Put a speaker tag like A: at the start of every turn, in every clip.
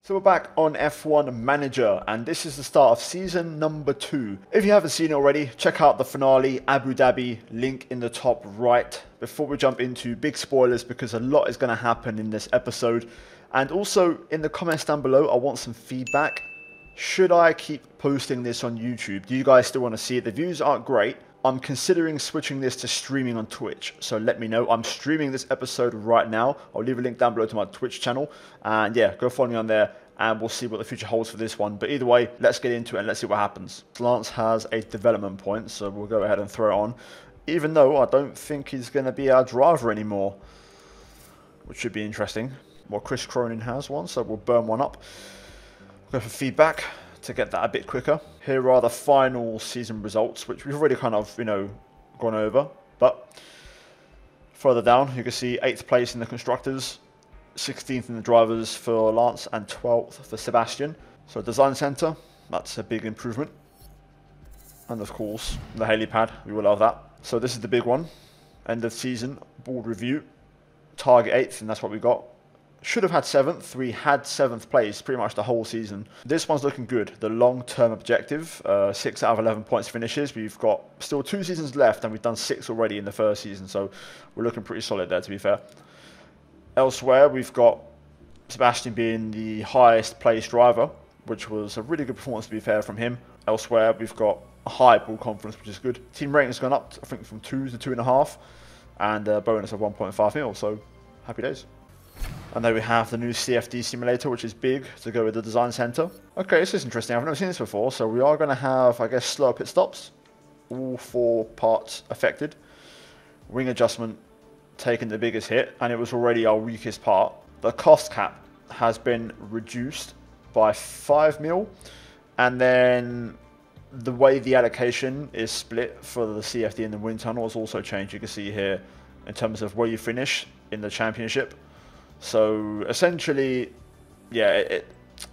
A: So we're back on F1 Manager, and this is the start of season number 2. If you haven't seen it already, check out the finale, Abu Dhabi, link in the top right. Before we jump into big spoilers, because a lot is going to happen in this episode. And also, in the comments down below, I want some feedback. Should I keep posting this on YouTube? Do you guys still want to see it? The views aren't great. I'm considering switching this to streaming on Twitch, so let me know. I'm streaming this episode right now. I'll leave a link down below to my Twitch channel, and yeah, go follow me on there, and we'll see what the future holds for this one. But either way, let's get into it and let's see what happens. Lance has a development point, so we'll go ahead and throw it on, even though I don't think he's going to be our driver anymore, which should be interesting. Well, Chris Cronin has one, so we'll burn one up. Go for feedback to get that a bit quicker. Here are the final season results, which we've already kind of, gone over. But further down, you can see 8th place in the Constructors, 16th in the Drivers for Lance, and 12th for Sebastian. So Design Centre, that's a big improvement. And of course, the helipad, we will love that. So this is the big one. End of season, board review. Target 8th, and that's what we got. Should have had 7th. We had 7th place pretty much the whole season. This one's looking good. The long-term objective, 6 out of 11 points finishes. We've got still 2 seasons left, and we've done 6 already in the first season, so we're looking pretty solid there, to be fair. Elsewhere, we've got Sebastian being the highest placed driver, which was a really good performance, to be fair, from him. Elsewhere, we've got a high ball confidence, which is good. Team rating's gone up, I think, from 2 to 2.5, and a bonus of 1.5 mil, so happy days. And there we have the new CFD simulator, which is big, to go with the Design Centre. Okay, this is interesting. I've never seen this before. So we are going to have, I guess, slower pit stops. All 4 parts affected. Wing adjustment taking the biggest hit, and it was already our weakest part. The cost cap has been reduced by 5 mil. And then the way the allocation is split for the CFD and the wind tunnel has also changed. You can see here in terms of where you finish in the championship. So essentially, yeah,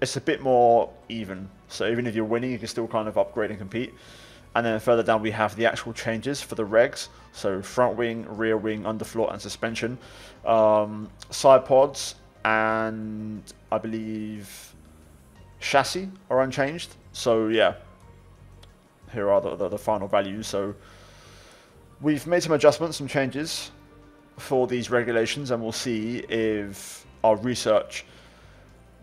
A: it's a bit more even. So even if you're winning, you can still kind of upgrade and compete. And then further down, we have the actual changes for the regs. So front wing, rear wing, underfloor, and suspension. Side pods and I believe chassis are unchanged. So yeah, here are the final values. So we've made some adjustments, some changes for these regulations, and we'll see if our research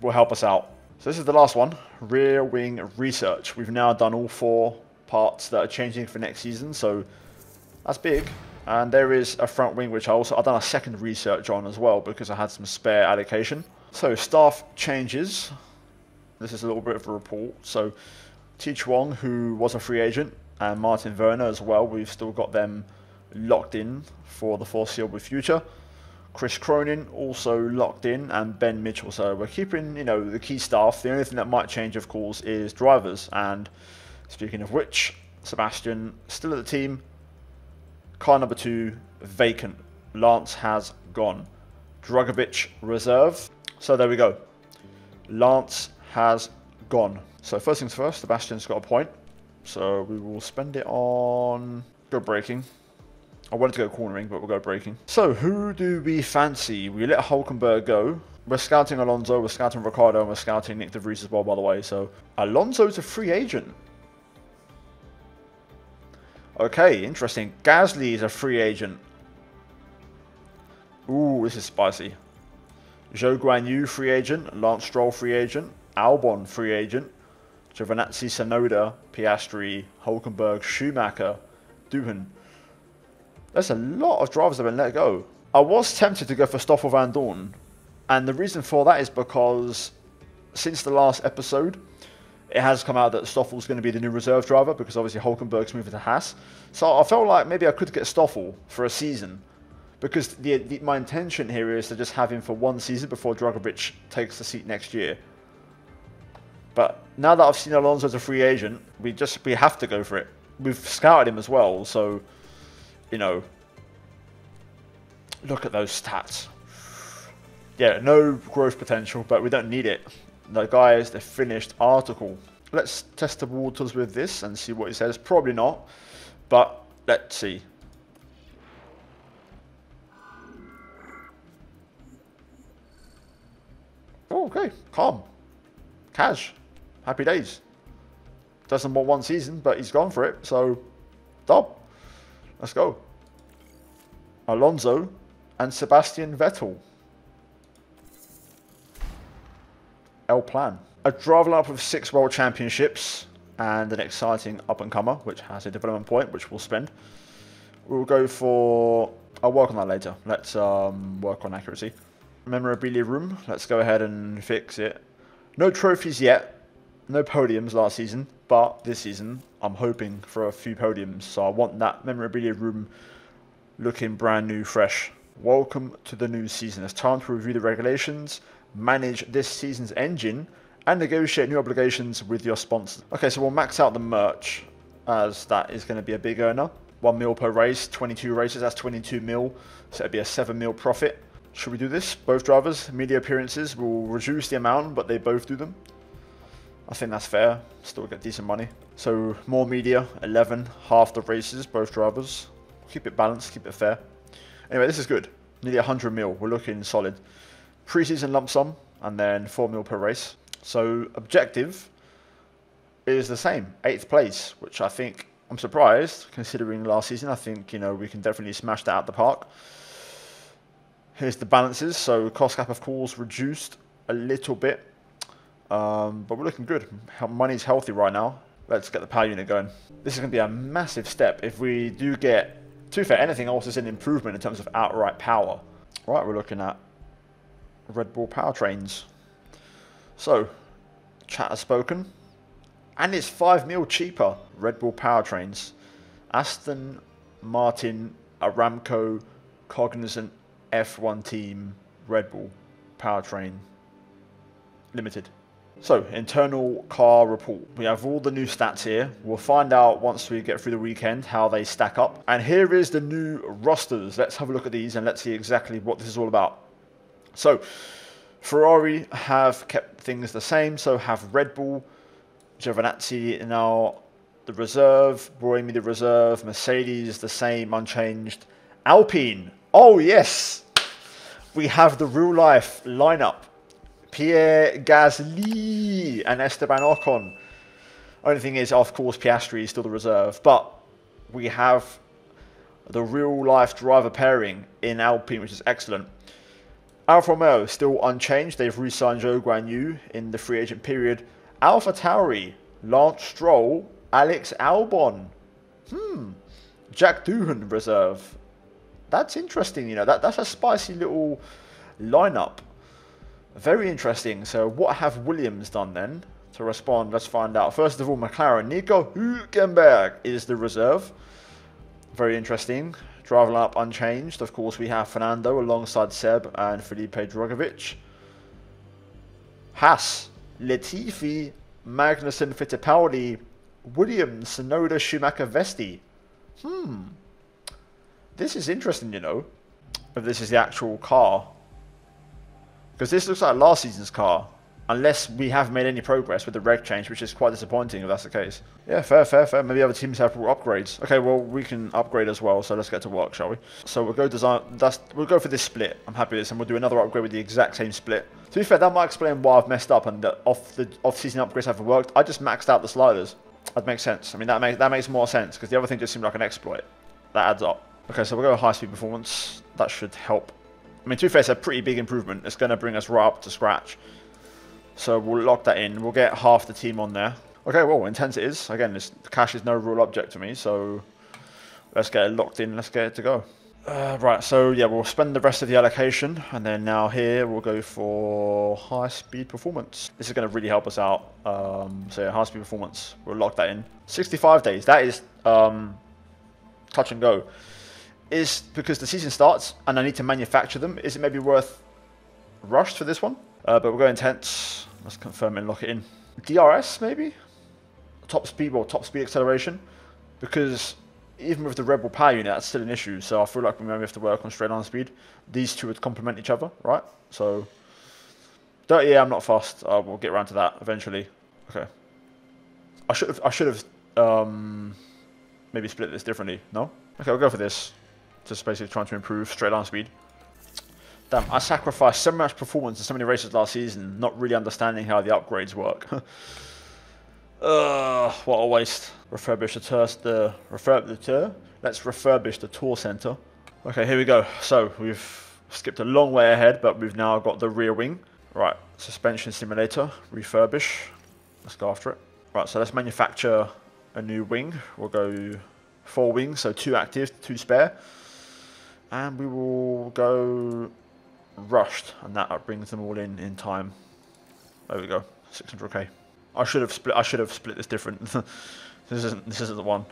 A: will help us out. So this is the last one, rear wing research. We've now done all 4 parts that are changing for next season, so that's big. And there is a front wing, which I've done a second research on as well, because I had some spare allocation. So staff changes. This is a little bit of a report. So T Chuang, who was a free agent, and Martin Werner as well, we've still got them locked in for the foreseeable future. Chris Cronin also locked in, and Ben Mitchell. So we're keeping, the key staff. The only thing that might change, of course, is drivers. And speaking of which, Sebastian still at the team. Car number 2 vacant. Lance has gone. Drugovic reserve. So there we go. Lance has gone. So first things first, Sebastian's got a point. So we will spend it on go braking. I wanted to go cornering, but we'll go braking. So, who do we fancy? We let Hulkenberg go. We're scouting Alonso, we're scouting Ricciardo, and we're scouting Nick De Vries as well, by the way. So, Alonso's a free agent. Okay, interesting. Gasly is a free agent. Ooh, this is spicy. Zhou Guanyu, free agent. Lance Stroll, free agent. Albon, free agent. Giovinazzi, Tsunoda, Piastri, Hulkenberg, Schumacher, Doohan. There's a lot of drivers that have been let go. I was tempted to go for Stoffel Van Dorn, and the reason for that is because since the last episode, it has come out that Stoffel's going to be the new reserve driver, because obviously Hulkenberg's moving to Haas. So I felt like maybe I could get Stoffel for a season, because my intention here is to just have him for 1 season before Drugovic takes the seat next year. But now that I've seen Alonso as a free agent, we have to go for it. We've scouted him as well, so look at those stats. Yeah, no growth potential, but we don't need it. The guy is the finished article. Let's test the waters with this and see what he says. Probably not, but let's see. Oh, okay, calm. Cash. Happy days. Doesn't want one season, but he's gone for it. So, dub. Let's go. Alonso and Sebastian Vettel. El Plan. A driver lineup of 6 world championships and an exciting up-and-comer, which has a development point, which we'll spend. We'll go for... I'll work on that later. Let's work on accuracy. Memorabilia room. Let's go ahead and fix it. No trophies yet. No podiums last season. But this season, I'm hoping for a few podiums. So I want that memorabilia room looking brand new, fresh. Welcome to the new season. It's time to review the regulations, manage this season's engine, and negotiate new obligations with your sponsors. Okay, so we'll max out the merch, as that is going to be a big earner. 1 mil per race, 22 races, that's 22 mil. So it'd be a 7 mil profit. Should we do this? Both drivers, media appearances will reduce the amount, but they both do them. I think that's fair. Still get decent money. So more media, 11, half the races, both drivers. Keep it balanced, keep it fair. Anyway, this is good. Nearly 100 mil. We're looking solid. Pre-season lump sum, and then 4 mil per race. So objective is the same, 8th place, which I think I'm surprised considering last season. I think, you know, we can definitely smash that out the park. Here's the balances. So cost cap of course reduced a little bit, but we're looking good. Money's healthy right now. Let's get the power unit going. This is going to be a massive step if we do get. To be fair, anything else is an improvement in terms of outright power. Right, we're looking at Red Bull powertrains. So, chat has spoken. And it's 5 mil cheaper. Red Bull powertrains. Aston Martin, Aramco, Cognizant, F1 team, Red Bull powertrain limited. So, internal car report. We have all the new stats here. We'll find out once we get through the weekend how they stack up. And here is the new rosters. Let's have a look at these and let's see exactly what this is all about. So, Ferrari have kept things the same. So, have Red Bull, Giovinazzi now the reserve, Buemi the reserve, Mercedes the same, unchanged. Alpine. Oh, yes. We have the real life lineup. Pierre Gasly and Esteban Ocon. Only thing is, of course, Piastri is still the reserve. But we have the real-life driver pairing in Alpine, which is excellent. Alfa Romeo still unchanged. They've re-signed Zhou Guanyu in the free agent period. Alpha Tauri, Lance Stroll, Alex Albon. Jack Doohan reserve. That's interesting, you know. That's a spicy little lineup. Very interesting. So what have Williams done then to respond? Let's find out. First of all, McLaren. Nico Hülkenberg is the reserve. Very interesting. Driver lineup unchanged. Of course, we have Fernando alongside Seb and Felipe Drugovich. Haas, Latifi, Magnussen, Fittipaldi, Williams, Tsunoda, Schumacher, Vesti. This is interesting, you know. If this is the actual car. Because this looks like last season's car. Unless we have made any progress with the reg change, which is quite disappointing if that's the case. Yeah, fair. Maybe other teams have upgrades. Okay, well, we can upgrade as well, so let's get to work, shall we? So we'll go design. We'll go for this split. I'm happy with this, and we'll do another upgrade with the exact same split. To be fair, that might explain why I've messed up and the off-season upgrades haven't worked. I just maxed out the sliders. That makes sense. I mean, that makes more sense, because the other thing just seemed like an exploit. That adds up. Okay, so we'll go high-speed performance. That should help. I mean, to be fair, it's a pretty big improvement. It's going to bring us right up to scratch. So we'll lock that in. We'll get half the team on there. Okay, well, intense it is. Again, this cash is no real object to me, so let's get it locked in. Let's get it to go. Right, so yeah, we'll spend the rest of the allocation, and then now here we'll go for high-speed performance. This is going to really help us out. So yeah, high-speed performance. We'll lock that in. 65 days. That is touch and go. Is because the season starts and I need to manufacture them. Is it maybe worth rushed for this one? But we'll go intense. Let's confirm and lock it in. DRS maybe? Top speed or top speed acceleration? Because even with the Red Bull power unit, that's still an issue. So I feel like we maybe have to work on straight line speed. These two would complement each other, right? So, yeah, I'm not fast. We'll get around to that eventually. Okay. I should have maybe split this differently. No? Okay, we'll go for this. Just basically trying to improve straight line speed. Damn, I sacrificed so much performance in so many races last season, not really understanding how the upgrades work. What a waste. Refurbish the tour. Let's refurbish the tour center. Okay, here we go. So we've skipped a long way ahead, but we've now got the rear wing. Right, suspension simulator, refurbish. Let's go after it. Right, so let's manufacture a new wing. We'll go 4 wings, so 2 active, 2 spare. And we will go rushed, and that brings them all in time. There we go, 600k. I should have split this different. This isn't the one.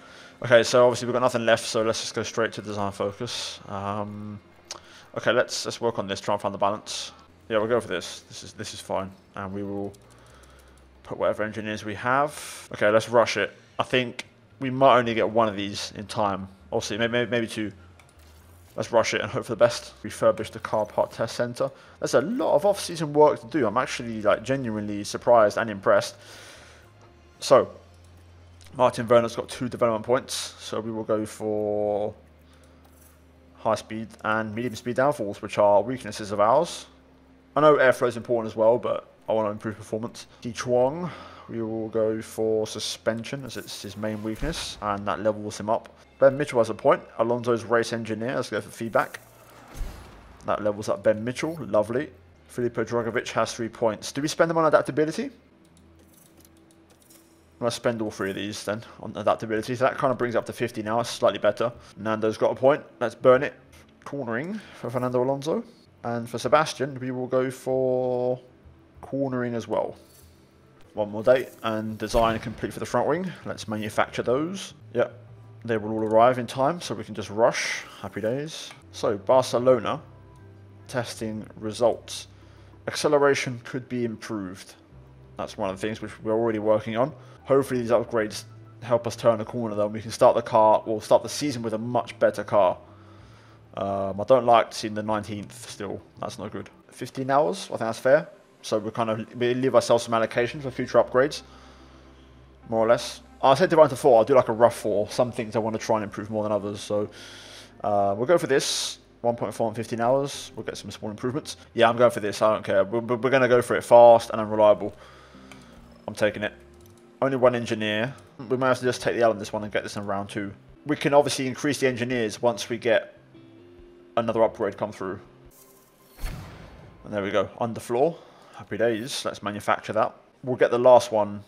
A: Okay, so obviously we've got nothing left, so let's just go straight to design focus. Okay, let's work on this, try and find the balance. Yeah, we'll go for this. This is fine, and we will put whatever engineers we have. Okay, let's rush it. I think we might only get 1 of these in time. I'll see, maybe 2. Let's rush it and hope for the best. Refurbish the car part test center. There's a lot of off-season work to do. I'm actually like genuinely surprised and impressed. So, Martin Werner's got 2 development points. So we will go for high speed and medium speed downfalls, which are weaknesses of ours. I know airflow is important as well, but I want to improve performance. Di Chuang, we will go for suspension as it's his main weakness, and that levels him up. Ben Mitchell has a point. Alonso's race engineer. Let's go for feedback. That levels up Ben Mitchell. Lovely. Filippo Dragovic has 3 points. Do we spend them on adaptability? I'm going to spend all 3 of these then on adaptability. So that kind of brings it up to 50 now. It's slightly better. Nando's got a point. Let's burn it. Cornering for Fernando Alonso. And for Sebastian, we will go for cornering as well. 1 more day. And design complete for the front wing. Let's manufacture those. Yep. They will all arrive in time, so we can just rush. Happy days. So, Barcelona. Testing results. Acceleration could be improved. That's one of the things which we're already working on. Hopefully these upgrades help us turn the corner though. We can start the season with a much better car. I don't like seeing the 19th still. That's not good. 15 hours, I think that's fair. So we leave ourselves some allocation for future upgrades. More or less. I said divide into 4. I'll do like a rough 4. Some things I want to try and improve more than others. So we'll go for this. 1.4 in 15 hours. We'll get some small improvements. Yeah, I'm going for this. I don't care. We're going to go for it fast and unreliable. I'm taking it. Only 1 engineer. We might have to just take the L on this one and get this in round 2. We can obviously increase the engineers once we get another upgrade come through. And there we go. Underfloor. Happy days. Let's manufacture that. We'll get the last one.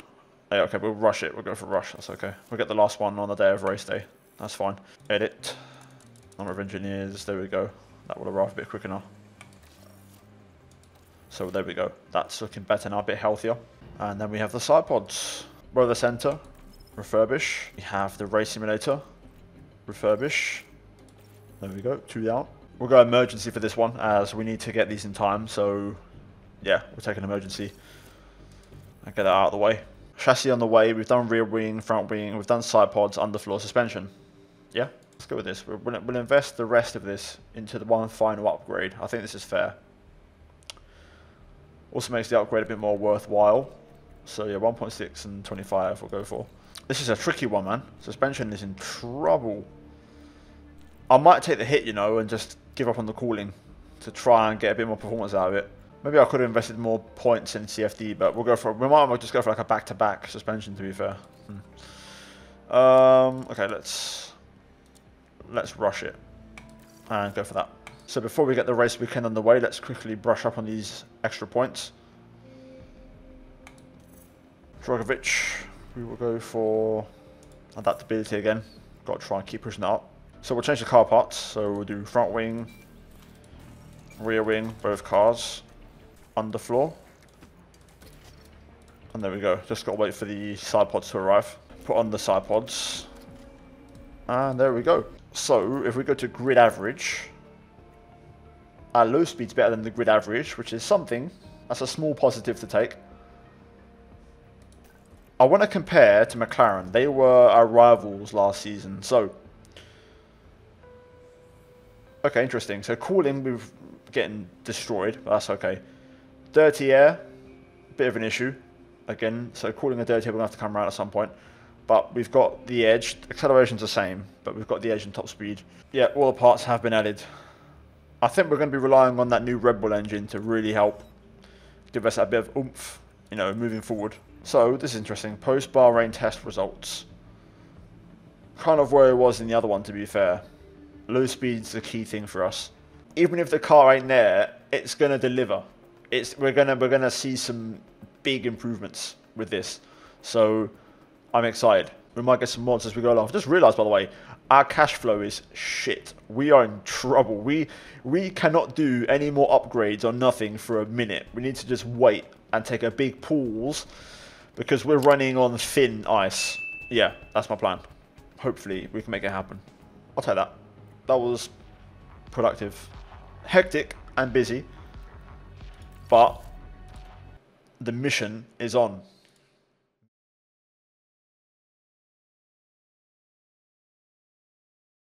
A: Yeah, okay, we'll rush it. We'll go for rush. That's okay. We'll get the last one on the day of race day. That's fine. Edit. Number of engineers. There we go. That will arrive a bit quicker now. So there we go. That's looking better now. A bit healthier. And then we have the side pods. Roller center. Refurbish. We have the race simulator. Refurbish. There we go. 2 down. We'll go emergency for this one as we need to get these in time. So yeah, we'll take an emergency and get that out of the way. Chassis on the way. We've done rear wing, front wing. We've done side pods, underfloor suspension. Yeah, let's go with this. We'll invest the rest of this into the one final upgrade. I think this is fair. Also makes the upgrade a bit more worthwhile. So yeah, 1.6 and 25 we'll go for. This is a tricky one, man. Suspension is in trouble. I might take the hit, you know, and just give up on the cooling to try and get a bit more performance out of it. Maybe I could have invested more points in CFD, but we might just go for like a back-to-back suspension, to be fair. Okay, let's rush it and go for that. So before we get the race weekend on the way, let's quickly brush up on these extra points. Dragovic, we will go for adaptability again. Got to try and keep pushing that up. So we'll change the car parts. So we'll do front wing, rear wing, both cars, underfloor. And there we go. Just got to wait for the side pods to arrive. Put on the side pods. And there we go. So if we go to grid average, our low speed's better than the grid average, which is something. That's a small positive to take. I want to compare to McLaren. They were our rivals last season. So, okay, interesting. So cooling, we're getting destroyed, but that's okay. Dirty air, bit of an issue. Again, so cooling and dirty air, we're going to have to come around at some point. But we've got the edge. Acceleration's the same, but we've got the edge and top speed. Yeah, all the parts have been added. I think we're going to be relying on that new Red Bull engine to really help give us a bit of oomph, you know, moving forward. So this is interesting. Post Bahrain test results. Kind of where it was in the other one, to be fair. Low speed's the key thing for us. Even if the car ain't there, it's gonna deliver. We're gonna see some big improvements with this. So I'm excited. We might get some mods as we go along. I've just realised, by the way, our cash flow is shit. We are in trouble. We cannot do any more upgrades or nothing for a minute. We need to just wait and take a big pause because we're running on thin ice. Yeah, that's my plan. Hopefully we can make it happen. I'll take that. That was productive. Hectic and busy, but the mission is on.